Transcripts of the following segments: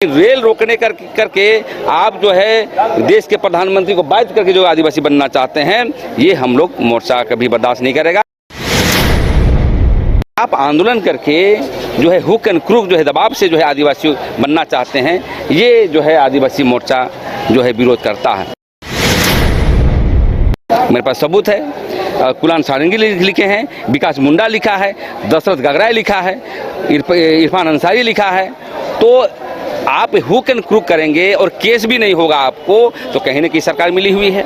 Rail रोकने करके आप जो है देश के प्रधानमंत्री को बाध्य करके जो आदिवासी बनना चाहते हैं, ये हम लोग मोर्चा कभी बर्दाश्त नहीं करेगा। आप आंदोलन करके जो है हुक एंड क्रूक जो है दबाव से जो है आदिवासी बनना चाहते हैं, ये जो है आदिवासी मोर्चा जो है विरोध करता है। मेरे पास सबूत है, कुलान सारंगी लिखे हैं, विकास मुंडा लिखा है, दशरथ गगराय लिखा है, इरफान अंसारी लिखा है। तो आप हुक एंड क्रूक करेंगे और केस भी नहीं होगा आपको, तो कहीं न कहीं सरकार मिली हुई है।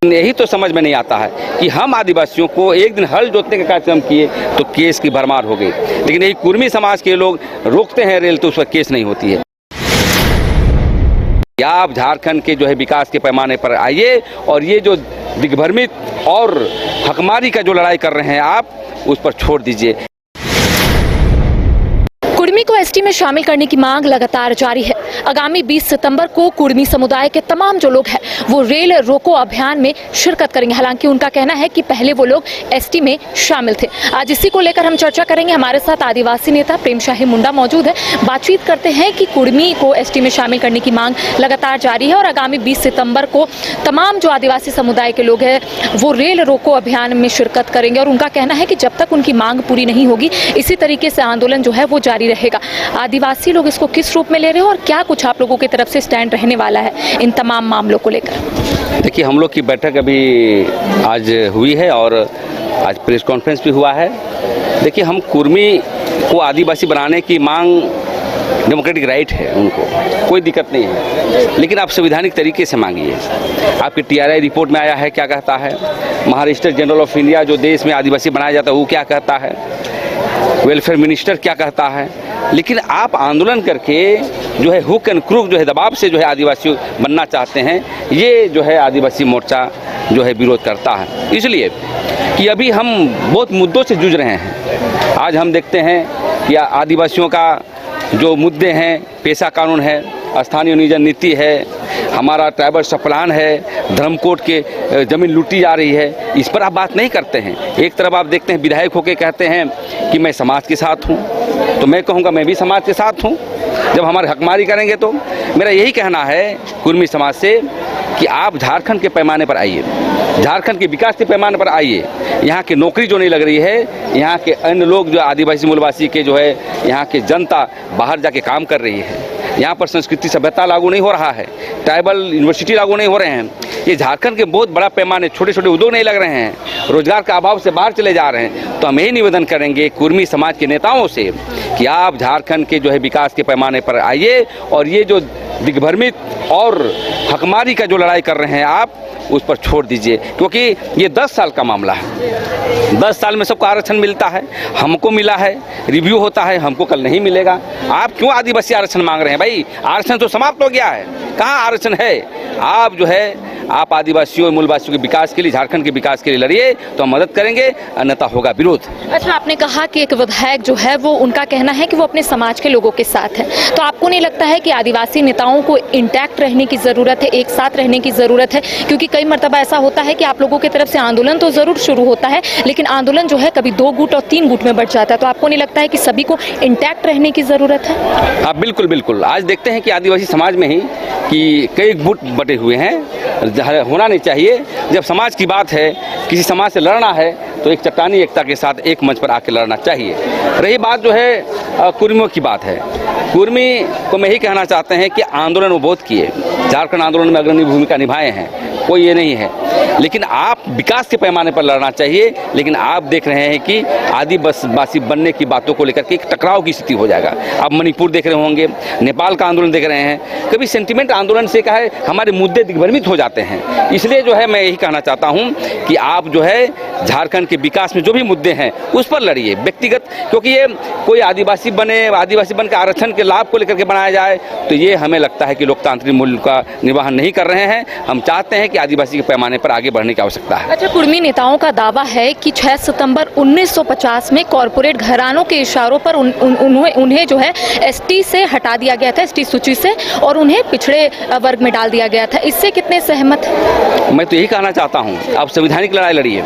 यही तो समझ में नहीं आता है कि हम आदिवासियों को एक दिन हल जोतने का कार्यक्रम किए तो केस की भरमार हो गई, लेकिन यही कुर्मी समाज के लोग रोकते हैं रेल तो उस पर केस नहीं होती है। या आप झारखंड के जो है विकास के पैमाने पर आइए और ये जो दिग्भ्रमित और हकमारी का जो लड़ाई कर रहे हैं आप उस पर छोड़ दीजिए। कुर्मी को एसटी में शामिल करने की मांग लगातार जारी है। आगामी 20 सितंबर को कुर्मी समुदाय के तमाम जो लोग हैं वो रेल रोको अभियान में शिरकत करेंगे। हालांकि उनका कहना है कि पहले वो लोग एसटी में शामिल थे। आज इसी को लेकर हम चर्चा करेंगे। हमारे साथ आदिवासी नेता प्रेमशाही मुंडा मौजूद है। बातचीत करते हैं कि कुर्मी को एसटी में शामिल करने की मांग लगातार जारी है और आगामी 20 सितंबर को तमाम जो आदिवासी समुदाय के लोग हैं वो रेल रोको अभियान में शिरकत करेंगे। और उनका कहना है कि जब तक उनकी मांग पूरी नहीं होगी इसी तरीके से आंदोलन जो है वो जारी रहेगा। आदिवासी लोग इसको किस रूप में ले रहे हैं और क्या कुछ आप लोगों की तरफ से स्टैंड रहने वाला है इन तमाम मामलों को लेकर? देखिए, हम लोग की बैठक अभी आज हुई है और आज प्रेस कॉन्फ्रेंस भी हुआ है। देखिए, हम कुर्मी को आदिवासी बनाने की मांग डेमोक्रेटिक राइट है, उनको कोई दिक्कत नहीं है, लेकिन आप संवैधानिक तरीके से मांगिए। आपकी टीआरआई रिपोर्ट में आया है क्या कहता है, महाराष्ट्र जनरल ऑफ इंडिया जो देश में आदिवासी बनाया जाता है वो क्या कहता है, वेलफेयर मिनिस्टर क्या कहता है। लेकिन आप आंदोलन करके जो है हुक एंड क्रूक जो है दबाव से जो है आदिवासी बनना चाहते हैं, ये जो है आदिवासी मोर्चा जो है विरोध करता है। इसलिए कि अभी हम बहुत मुद्दों से जूझ रहे हैं। आज हम देखते हैं कि आदिवासियों का जो मुद्दे हैं, पेशा कानून है, स्थानीय नियोजन नीति है, हमारा ट्राइबल सप्लान है, धर्मकोट के ज़मीन लूटी जा रही है, इस पर आप बात नहीं करते हैं। एक तरफ आप देखते हैं विधायक होके कहते हैं कि मैं समाज के साथ हूँ, तो मैं कहूँगा मैं भी समाज के साथ हूँ। जब हमारे हकमारी करेंगे तो मेरा यही कहना है कुर्मी समाज से कि आप झारखंड के पैमाने पर आइए, झारखंड के विकास के पैमाने पर आइए। यहाँ की नौकरी जो नहीं लग रही है, यहाँ के अन्य लोग जो आदिवासी मूलवासी के जो है यहाँ के जनता बाहर जाके काम कर रही है, यहाँ पर संस्कृति सभ्यता लागू नहीं हो रहा है, ट्राइबल यूनिवर्सिटी लागू नहीं हो रहे हैं, ये झारखंड के बहुत बड़ा पैमाने छोटे छोटे उद्योग नहीं लग रहे हैं, रोजगार का अभाव से बाहर चले जा रहे हैं। तो हम यही निवेदन करेंगे कुर्मी समाज के नेताओं से कि आप झारखंड के जो है विकास के पैमाने पर आइए और ये जो दिग्भ्रमित और हकमारी का जो लड़ाई कर रहे हैं आप उस पर छोड़ दीजिए, क्योंकि ये 10 साल का मामला है। 10 साल में सबको आरक्षण मिलता है, हमको मिला है, रिव्यू होता है, हमको कल नहीं मिलेगा। आप क्यों आदिवासी आरक्षण मांग रहे हैं? भाई आरक्षण तो समाप्त हो गया है, कहाँ आरक्षण है? आप जो है आप आदिवासियों और मूलवासियों के विकास के लिए, झारखंड के विकास के लिए लड़िए तो हम मदद करेंगे, अन्यथा होगा विरोध। अच्छा, आपने कहा कि एक विधायक जो है वो उनका कहना है कि वो अपने समाज के लोगों के साथ है, तो आपको नहीं लगता है कि आदिवासी नेताओं को इंटैक्ट रहने की ज़रूरत है, एक साथ रहने की ज़रूरत है? क्योंकि कई मरतबा ऐसा होता है कि आप लोगों की तरफ से आंदोलन तो ज़रूर शुरू होता है, लेकिन आंदोलन जो है कभी 2 गुट और 3 गुट में बढ़ जाता है। तो आपको नहीं लगता है कि सभी को इंटैक्ट रहने की ज़रूरत है? हाँ, बिल्कुल बिल्कुल। आज देखते हैं कि आदिवासी समाज में ही कि कई गुट बटे हुए हैं, होना नहीं चाहिए। जब समाज की बात है, किसी समाज से लड़ना है तो एक चट्टानी एकता के साथ एक मंच पर आके लड़ना चाहिए। रही बात जो है कुर्मियों की बात है, कुर्मी को मैं ही कहना चाहते हैं कि आंदोलन वो बहुत किए, झारखंड आंदोलन में अग्रणी भूमिका निभाए हैं, कोई ये नहीं है, लेकिन आप विकास के पैमाने पर लड़ना चाहिए। लेकिन आप देख रहे हैं कि आदिवासी बनने की बातों को लेकर के एक टकराव की स्थिति हो जाएगा। आप मणिपुर देख रहे होंगे, नेपाल का आंदोलन देख रहे हैं, कभी सेंटिमेंट आंदोलन से क्या है हमारे मुद्दे दिग्भ्रमित हो जाते हैं। इसलिए जो है मैं यही कहना चाहता हूँ कि आप जो है झारखंड के विकास में जो भी मुद्दे हैं उस पर लड़िए व्यक्तिगत, क्योंकि ये कोई आदिवासी बन के आरक्षण के लाभ को लेकर के बनाया जाए तो ये हमें लगता है कि लोकतांत्रिक मूल्य का निर्वहन नहीं कर रहे हैं। हम चाहते हैं कि आदिवासी के पैमाने पर आगे आगे बढ़ने की आवश्यकता है। अच्छा, कुर्मी नेताओं का दावा है कि 6 सितंबर 1950 में कॉरपोरेट घरानों के इशारों पर उन्हें जो है एसटी से हटा दिया गया था, एसटी सूची से, और उन्हें पिछड़े वर्ग में डाल दिया गया था। इससे कितने सहमत हैं? मैं तो यही कहना चाहता हूँ, आप संवैधानिक लड़ाई लड़िए।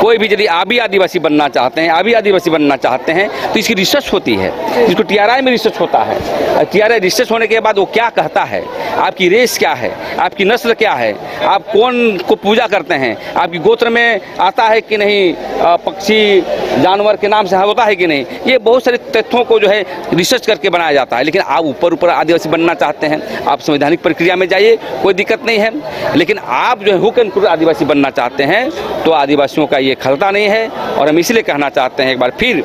कोई भी यदि आप भी आदिवासी बनना चाहते हैं, तो इसकी रिसर्च होती है, इसको TRI में रिसर्च होता है। TRI रिसर्च होने के बाद वो क्या कहता है, आपकी रेस क्या है, आपकी नस्ल क्या है, आप कौन को पूजा करते हैं, आपकी गोत्र में आता है कि नहीं, पक्षी जानवर के नाम से होता है कि नहीं, ये बहुत सारे तथ्यों को जो है रिसर्च करके बनाया जाता है। लेकिन आप ऊपर आदिवासी बनना चाहते हैं, आप संवैधानिक प्रक्रिया में जाइए, कोई दिक्कत नहीं है। लेकिन आप जो है हुक एंड क्रूक आदिवासी बनना चाहते हैं तो आदिवासियों का ये खलता नहीं है। और हम इसलिए कहना चाहते हैं एक बार फिर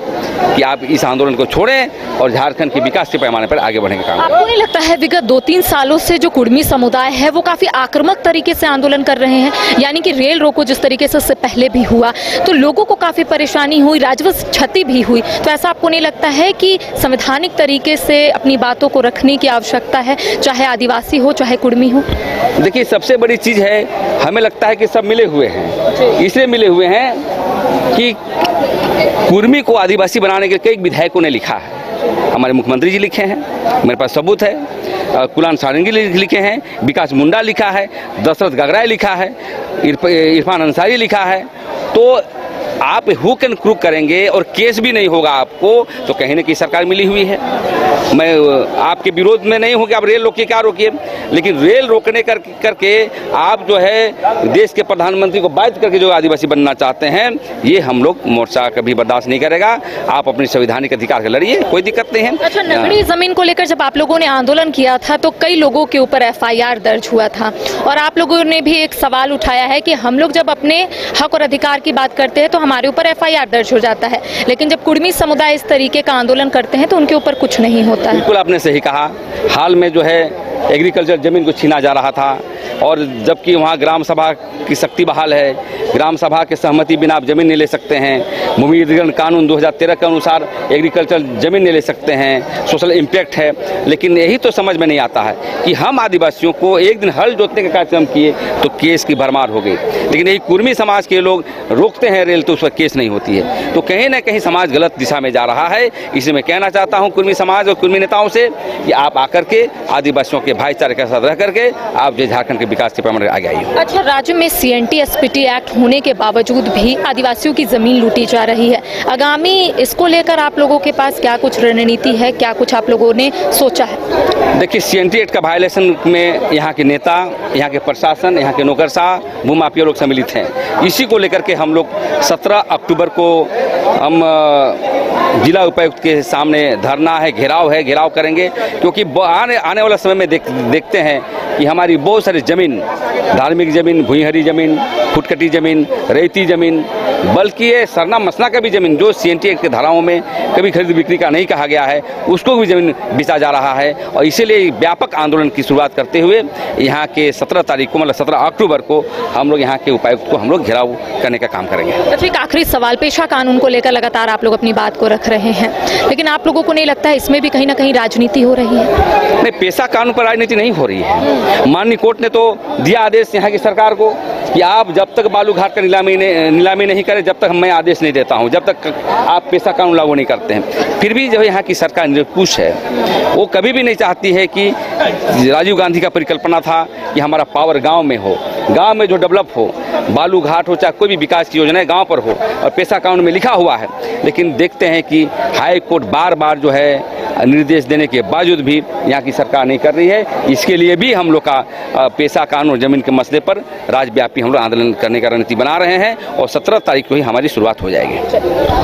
कि आप इस आंदोलन को छोड़ें और झारखंड के विकास के पैमाने पर आगे बढ़ने का काम करें। आपको नहीं लगता है विगत 2-3 सालों से जो कुर्मी समुदाय है वो काफी आक्रामक तरीके से आंदोलन कर रहे हैं? यानी कि रेल रोको जिस तरीके से उससे पहले भी हुआ तो लोगों को काफी परेशानी हुई, राजस्व क्षति भी हुई, तो ऐसा आपको नहीं लगता है कि संवैधानिक तरीके से अपनी बातों को रखने की आवश्यकता है, चाहे आदिवासी हो चाहे कुर्मी हो? देखिए, सबसे बड़ी चीज़ है, हमें लगता है कि सब मिले हुए हैं, इसलिए मिले हुए हैं कि कुर्मी को आदिवासी बनाने के कई विधायकों ने लिखा है। हमारे मुख्यमंत्री जी लिखे हैं, मेरे पास सबूत है, कुलान सारंगी लिखे हैं, विकास मुंडा लिखा है, दशरथ गगराय लिखा है, इरफान अंसारी लिखा है। तो आप हुक एंड क्रूक करेंगे और केस भी नहीं होगा आपको, तो कहीं न कहीं सरकार मिली हुई है। मैं आपके विरोध में नहीं हूँ कि आप रेल रोकिए, क्या रोकिए, लेकिन रेल रोकने करके आप जो है देश के प्रधानमंत्री को बाध्य करके जो आदिवासी बनना चाहते हैं, ये हम लोग मोर्चा कभी बर्दाश्त नहीं करेगा। आप अपने संवैधानिक अधिकार से लड़िए, कोई दिक्कत नहीं है। अच्छा, नगड़ी जमीन को लेकर जब आप लोगों ने आंदोलन किया था तो कई लोगों के ऊपर FIR दर्ज हुआ था और आप लोगों ने भी एक सवाल उठाया है कि हम लोग जब अपने हक और अधिकार की बात करते हैं तो हमारे ऊपर FIR दर्ज हो जाता है, लेकिन जब कुर्मी समुदाय इस तरीके का आंदोलन करते हैं तो उनके ऊपर कुछ नहीं होता है। बिल्कुल आपने सही कहा। हाल में जो है एग्रीकल्चर जमीन को छीना जा रहा था और जबकि वहाँ ग्राम सभा की शक्ति बहाल है, ग्राम सभा के सहमति बिना आप जमीन नहीं ले सकते हैं। भूमि अधिग्रहण कानून 2013 के अनुसार एग्रीकल्चर जमीन नहीं ले सकते हैं, सोशल इम्पैक्ट है। लेकिन यही तो समझ में नहीं आता है कि हम आदिवासियों को एक दिन हल जोतने का कार्यक्रम किए तो केस की भरमार हो गई, लेकिन यही कुर्मी समाज के लोग रोकते हैं रेल तो उस पर केस नहीं होती है। तो कहीं ना कहीं समाज गलत दिशा में जा रहा है। इसलिए मैं कहना चाहता हूँ कुर्मी समाज और कुर्मी नेताओं से कि आप आकर के आदिवासियों के भाईचारे के साथ रह करके आप जो झारखंड के विकास के पैमाने आगे आइए। अच्छा, राज्य में CNT SPT एक्ट होने के बावजूद भी आदिवासियों की जमीन लूटी जा रही है। आगामी इसको लेकर आप लोगों के पास क्या कुछ रणनीति है, क्या कुछ आप लोगों ने सोचा है? देखिए, CNT एक्ट का वायलेशन में यहाँ के नेता, यहाँ के प्रशासन, यहाँ के नौकरशाह, भूमाफिया लोग सम्मिलित हैं। इसी को लेकर के हम लोग 17 अक्टूबर को हम जिला उपायुक्त के सामने धरना है, घेराव करेंगे, क्योंकि आने वाला समय में देखते हैं कि हमारी बहुत सारी ज़मीन, धार्मिक ज़मीन, भूइंहरी ज़मीन, फुटकटी ज़मीन, रेती ज़मीन, बल्कि ये सरना मसना का भी ज़मीन जो CNT एक्ट के धाराओं में कभी खरीद बिक्री का नहीं कहा गया है, उसको भी ज़मीन बेचा जा रहा है। और इसीलिए व्यापक आंदोलन की शुरुआत करते हुए यहाँ के 17 तारीख को, मतलब 17 अक्टूबर को हम लोग यहाँ के उपायुक्त को हम लोग घेराव करने का काम करेंगे। अच्छा, एक आखिरी सवाल, पेशा कानून को लेकर लगातार आप लोग अपनी बात को रख रहे हैं, लेकिन आप लोगों को नहीं लगता है इसमें भी कहीं ना कहीं राजनीति हो रही है? नहीं, पेशा कानून पर राजनीति नहीं हो रही है। माननीय कोर्ट ने तो दिया आदेश यहाँ की सरकार को कि आप जब तक बालू घाट का नीलामी नहीं करें, जब तक मैं आदेश नहीं देता हूँ, जब तक आप पेशा कानून लागू नहीं करते हैं। फिर भी जो यहाँ की सरकार निरंकुश है, वो कभी भी नहीं चाहती है कि राजीव गांधी का परिकल्पना था कि हमारा पावर गांव में हो, गांव में जो डेवलप हो, बालू घाट हो, चाहे कोई भी विकास की योजनाएं गांव पर हो, और पेशा कानून में लिखा हुआ है। लेकिन देखते हैं कि हाई कोर्ट बार बार जो है निर्देश देने के बावजूद भी यहाँ की सरकार नहीं कर रही है। इसके लिए भी हम लोग का पेशा कानून जमीन के मसले पर राज्यव्यापी हम लोग आंदोलन करने का रणनीति बना रहे हैं और 17 तारीख को ही हमारी शुरुआत हो जाएगी।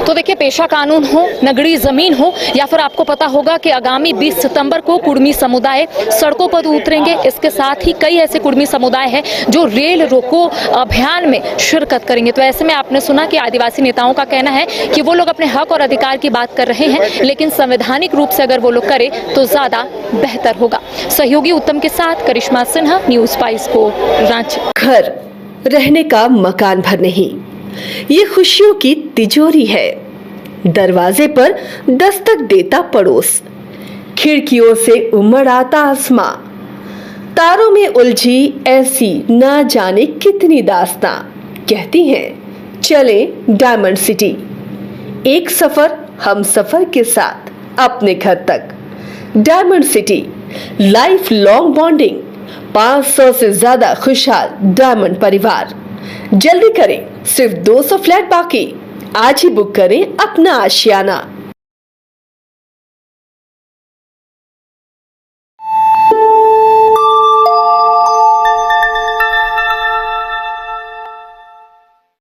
तो देखिए, पेशा कानून हो, नगड़ी जमीन हो, या फिर आपको पता होगा कि आगामी 20 सितंबर को कुर्मी समुदाय सड़कों पर उतरेंगे। इसके साथ ही कई ऐसे कुर्मी समुदाय हैं जो रेल रोको अभियान में शिरकत करेंगे। तो ऐसे में आपने सुना कि आदिवासी नेताओं का कहना है कि वो लोग अपने हक और अधिकार की बात कर रहे हैं, लेकिन संवैधानिक रूप से अगर वो लोग करें तो ज्यादा बेहतर होगा। सहयोगी उत्तम के साथ करिश्मा सिन्हा, न्यूज़ 22 को रांची। घर रहने का मकान भर नहीं, ये खुशियों की तिजोरी है। दरवाजे पर दस्तक देता पड़ोस, खिड़कियों से उमड़ आता आसमां, तारों में उलझी ऐसी ना जाने कितनी दास्तां। कहती हैं, चले डायमंड सिटी, एक सफर हम सफर के साथ अपने घर तक। Diamond city, life long bonding, 500 से ज्यादा खुशहाल डायमंड परिवार। जल्दी करें, सिर्फ 200 फ्लैट बाकी। आज ही बुक करें अपना आशियाना।